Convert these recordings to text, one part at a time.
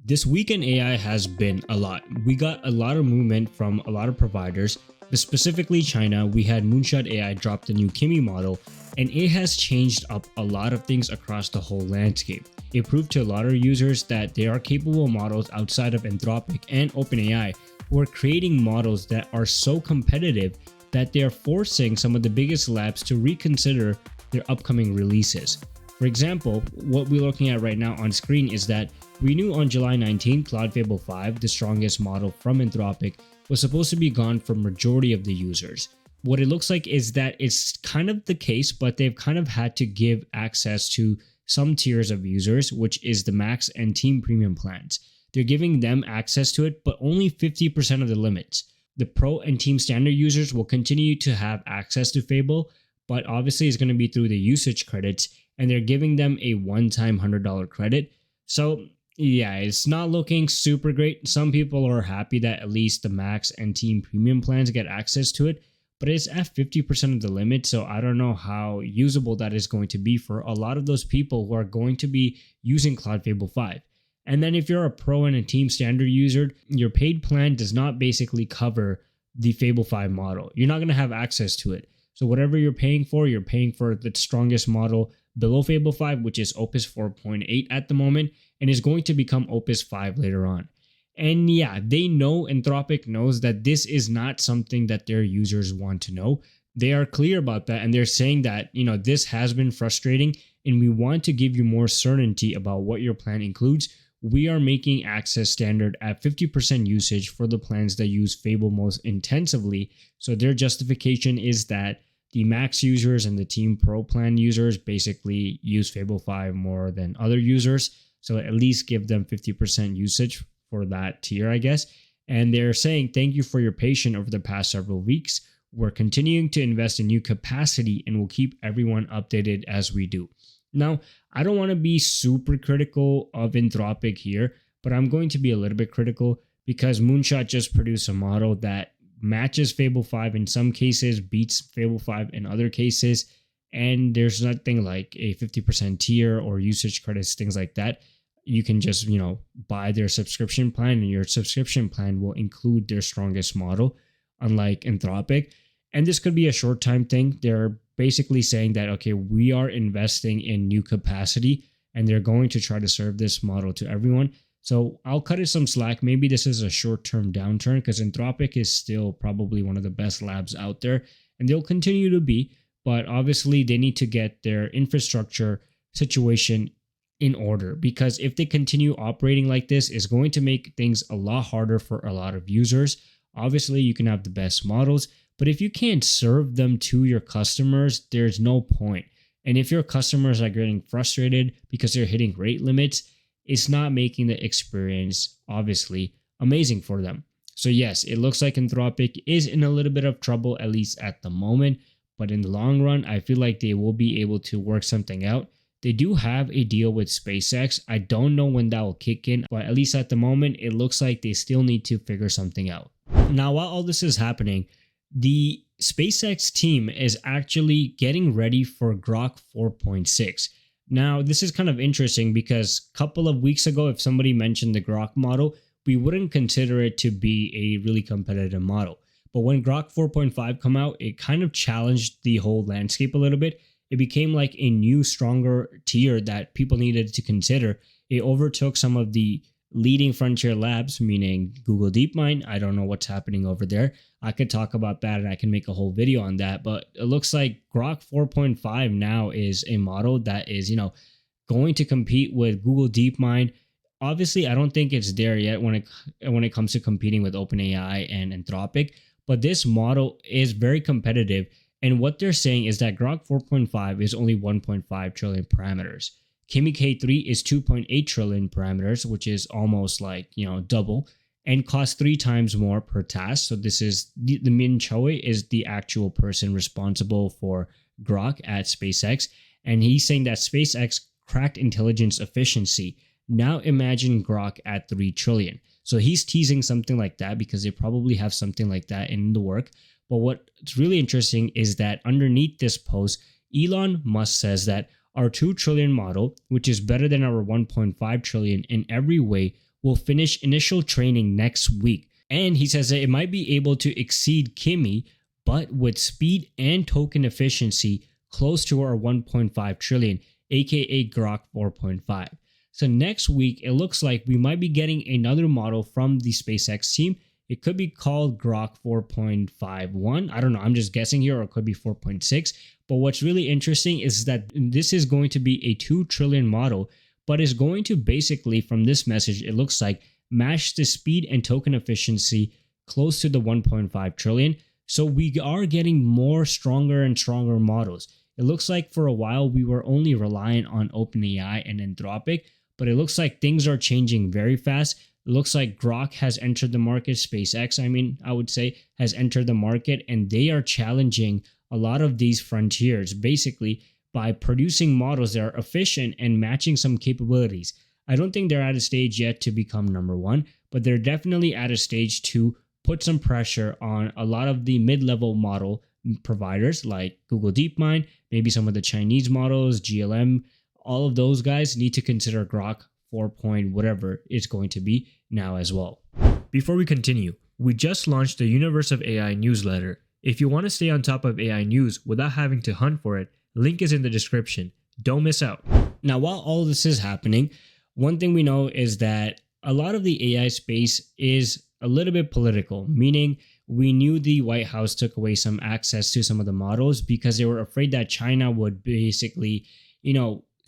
This week in AI has been a lot. We got a lot of movement from a lot of providers, but specifically China. We had Moonshot AI drop the new Kimi model, and it has changed up a lot of things across the whole landscape. It proved to a lot of users that there are capable models outside of Anthropic and OpenAI who are creating models that are so competitive that they are forcing some of the biggest labs to reconsider their upcoming releases. For example, what we're looking at right now on screen is that we knew on July 19, Claude Fable 5, the strongest model from Anthropic, was supposed to be gone for majority of the users. What it looks like is that it's kind of the case, but they've kind of had to give access to some tiers of users, which is the Max and Team premium plans. They're giving them access to it, but only 50% of the limits. The Pro and Team standard users will continue to have access to Fable, but obviously it's going to be through the usage credits, and they're giving them a one-time $100 credit. So yeah, it's not looking super great. Some people are happy that at least the Max and Team premium plans get access to it, but it's at 50% of the limit, so I don't know how usable that is going to be for a lot of those people who are going to be using Claude Fable 5. And then if you're a Pro and a Team standard user, your paid plan does not basically cover the Fable 5 model. You're not going to have access to it. So whatever you're paying for the strongest model below Fable 5, which is Opus 4.8 at the moment, and is going to become Opus 5 later on. And yeah, they know, Anthropic knows that this is not something that their users want to know. They are clear about that, and they're saying that, this has been frustrating, and we want to give you more certainty about what your plan includes. We are making access standard at 50% usage for the plans that use Fable most intensively. So their justification is that the Max users and the Team Pro plan users basically use Fable 5 more than other users. So at least give them 50% usage for that tier, I guess. And they're saying, thank you for your patience over the past several weeks. We're continuing to invest in new capacity and we'll keep everyone updated as we do. Now, I don't want to be super critical of Anthropic here, but I'm going to be a little bit critical because Moonshot just produced a model that matches Fable 5 in some cases, beats Fable 5 in other cases, and there's nothing like a 50% tier or usage credits, things like that. You can just, buy their subscription plan, and your subscription plan will include their strongest model, unlike Anthropic. And this could be a short time thing. They're basically saying that, okay, we are investing in new capacity, and they're going to try to serve this model to everyone. So I'll cut it some slack. Maybe this is a short-term downturn because Anthropic is still probably one of the best labs out there, and they'll continue to be. But obviously, they need to get their infrastructure situation in order, because if they continue operating like this, it's going to make things a lot harder for a lot of users. Obviously, you can have the best models, but if you can't serve them to your customers, there's no point. And if your customers are getting frustrated because they're hitting rate limits, it's not making the experience, obviously, amazing for them. So yes, it looks like Anthropic is in a little bit of trouble, at least at the moment. But in the long run, I feel like they will be able to work something out. They do have a deal with SpaceX. I don't know when that will kick in, but at least at the moment, it looks like they still need to figure something out. Now, while all this is happening, the SpaceX team is actually getting ready for Grok 4.6. Now, this is kind of interesting because a couple of weeks ago, if somebody mentioned the Grok model, we wouldn't consider it to be a really competitive model. But when Grok 4.5 come out, it kind of challenged the whole landscape a little bit. It became like a new, stronger tier that people needed to consider. It overtook some of the leading frontier labs, meaning Google DeepMind. I don't know what's happening over there. I could talk about that and I can make a whole video on that, but it looks like Grok 4.5 now is a model that is, going to compete with Google DeepMind. Obviously, I don't think it's there yet when it comes to competing with OpenAI and Anthropic, but this model is very competitive. And what they're saying is that Grok 4.5 is only 1.5 trillion parameters. Kimi K3 is 2.8 trillion parameters, which is almost like, double, and costs 3 times more per task. So this is the Min Choi is the actual person responsible for Grok at SpaceX. And he's saying that SpaceX cracked intelligence efficiency. Now imagine Grok at 3 trillion. So he's teasing something like that because they probably have something like that in the work. But what's really interesting is that underneath this post, Elon Musk says that our 2 trillion model, which is better than our 1.5 trillion in every way, will finish initial training next week. And he says that it might be able to exceed Kimi, but with speed and token efficiency close to our 1.5 trillion, aka Grok 4.5. So next week, it looks like we might be getting another model from the SpaceX team. It could be called Grok 4.51. I don't know, I'm just guessing here, or it could be 4.6. But what's really interesting is that this is going to be a 2 trillion model, but is going to basically, from this message, it looks like, match the speed and token efficiency close to the 1.5 trillion. So we are getting more stronger and stronger models. It looks like for a while we were only reliant on OpenAI and Anthropic, but it looks like things are changing very fast. It looks like Grok has entered the market, SpaceX, I would say, has entered the market, and they are challenging a lot of these frontiers, basically by producing models that are efficient and matching some capabilities. I don't think they're at a stage yet to become number one, but they're definitely at a stage to put some pressure on a lot of the mid-level model providers like Google DeepMind, maybe some of the Chinese models, GLM. All of those guys need to consider Grok 4 point whatever it's going to be now as well. Before we continue, we just launched the Universe of AI newsletter. If you want to stay on top of AI news without having to hunt for it, link is in the description. Don't miss out. Now, while all this is happening, one thing we know is that a lot of the AI space is a little bit political, meaning we knew the White House took away some access to some of the models because they were afraid that China would basically,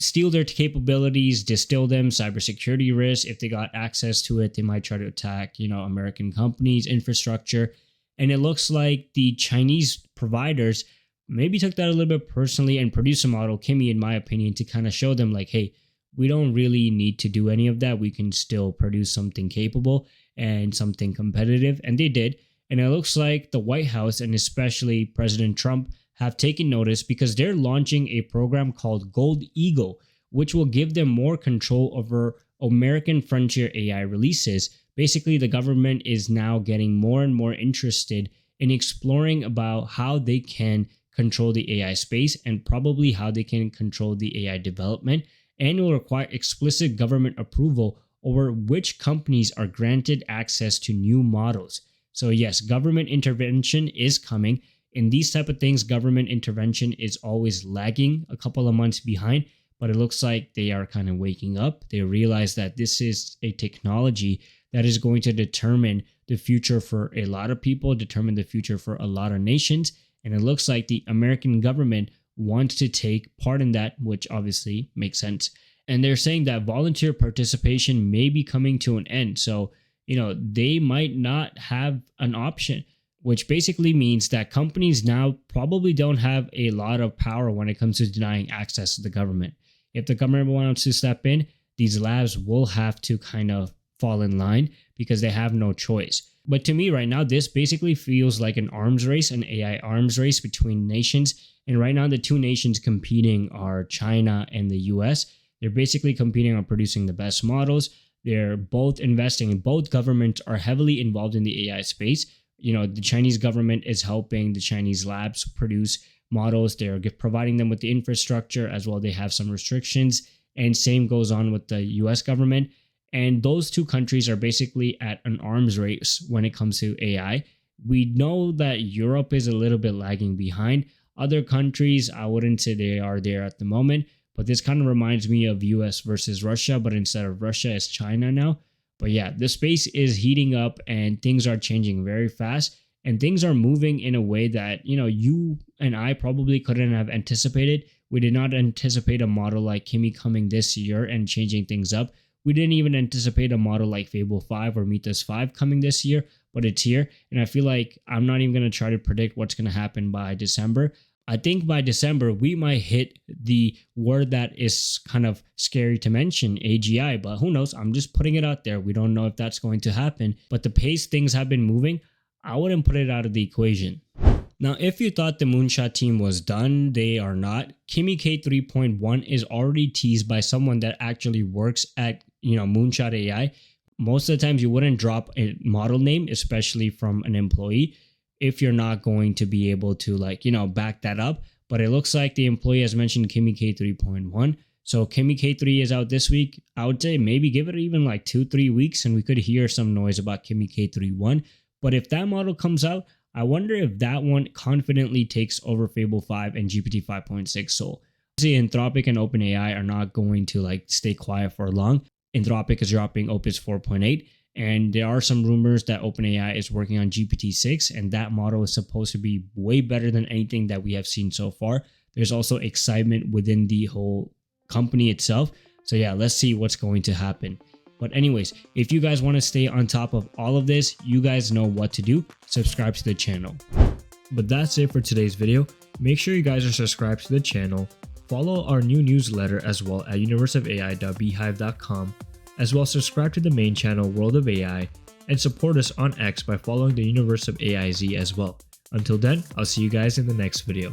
steal their capabilities, distill them, cybersecurity risks. If they got access to it, they might try to attack, American companies, infrastructure. And it looks like the Chinese providers maybe took that a little bit personally and produced a model, Kimi, in my opinion, to kind of show them like, hey, we don't really need to do any of that. We can still produce something capable and something competitive. And they did. And it looks like the White House and especially President Trump have taken notice because they're launching a program called Gold Eagle, which will give them more control over American frontier AI releases. Basically, the government is now getting more and more interested in exploring about how they can control the AI space and probably how they can control the AI development, and will require explicit government approval over which companies are granted access to new models. So yes, government intervention is coming. In these type of things, government intervention is always lagging a couple of months behind, but it looks like they are kind of waking up. They realize that this is a technology that is going to determine the future for a lot of people, determine the future for a lot of nations. And it looks like the American government wants to take part in that, which obviously makes sense. And they're saying that volunteer participation may be coming to an end. So, they might not have an option, which basically means that companies now probably don't have a lot of power when it comes to denying access to the government. If the government wants to step in, these labs will have to kind of fall in line because they have no choice. But to me right now, this basically feels like an arms race, an AI arms race between nations. And right now, the two nations competing are China and the US. They're basically competing on producing the best models. They're both investing, and both governments are heavily involved in the AI space. The Chinese government is helping the Chinese labs produce models. They're providing them with the infrastructure as well. They have some restrictions, and same goes on with the US government. And those two countries are basically at an arms race when it comes to AI. We know that Europe is a little bit lagging behind. Other countries, I wouldn't say they are there at the moment, but this kind of reminds me of US versus Russia, but instead of Russia, it's China now. But yeah, the space is heating up and things are changing very fast, and things are moving in a way that, you and I probably couldn't have anticipated. We did not anticipate a model like Kimi coming this year and changing things up. We didn't even anticipate a model like Fable 5 or Mythos 5 coming this year, but it's here. And I feel like I'm not even going to try to predict what's going to happen by December. I think by December, we might hit the word that is kind of scary to mention, AGI, but who knows? I'm just putting it out there. We don't know if that's going to happen, but the pace things have been moving, I wouldn't put it out of the equation. Now, if you thought the Moonshot team was done, they are not. Kimi K3.1 is already teased by someone that actually works at, Moonshot AI. Most of the times you wouldn't drop a model name, especially from an employee, if you're not going to be able to back that up. But it looks like the employee has mentioned Kimi K3.1. So Kimi K3 is out this week. I would say maybe give it even like 2-3 weeks and we could hear some noise about Kimi K3.1. But if that model comes out, I wonder if that one confidently takes over Fable 5 and GPT 5.6 Soul. Obviously, Anthropic and OpenAI are not going to like stay quiet for long. Anthropic is dropping Opus 4.8, and there are some rumors that OpenAI is working on GPT 6, and that model is supposed to be way better than anything that we have seen so far. There's also excitement within the whole company itself. So yeah, let's see what's going to happen. But anyways, if you guys want to stay on top of all of this, you guys know what to do. Subscribe to the channel. But that's it for today's video. Make sure you guys are subscribed to the channel. Follow our new newsletter as well at universeofai.beehive.com. As well, subscribe to the main channel World of AI and support us on X by following the Universe of AIZ as well. Until then, I'll see you guys in the next video.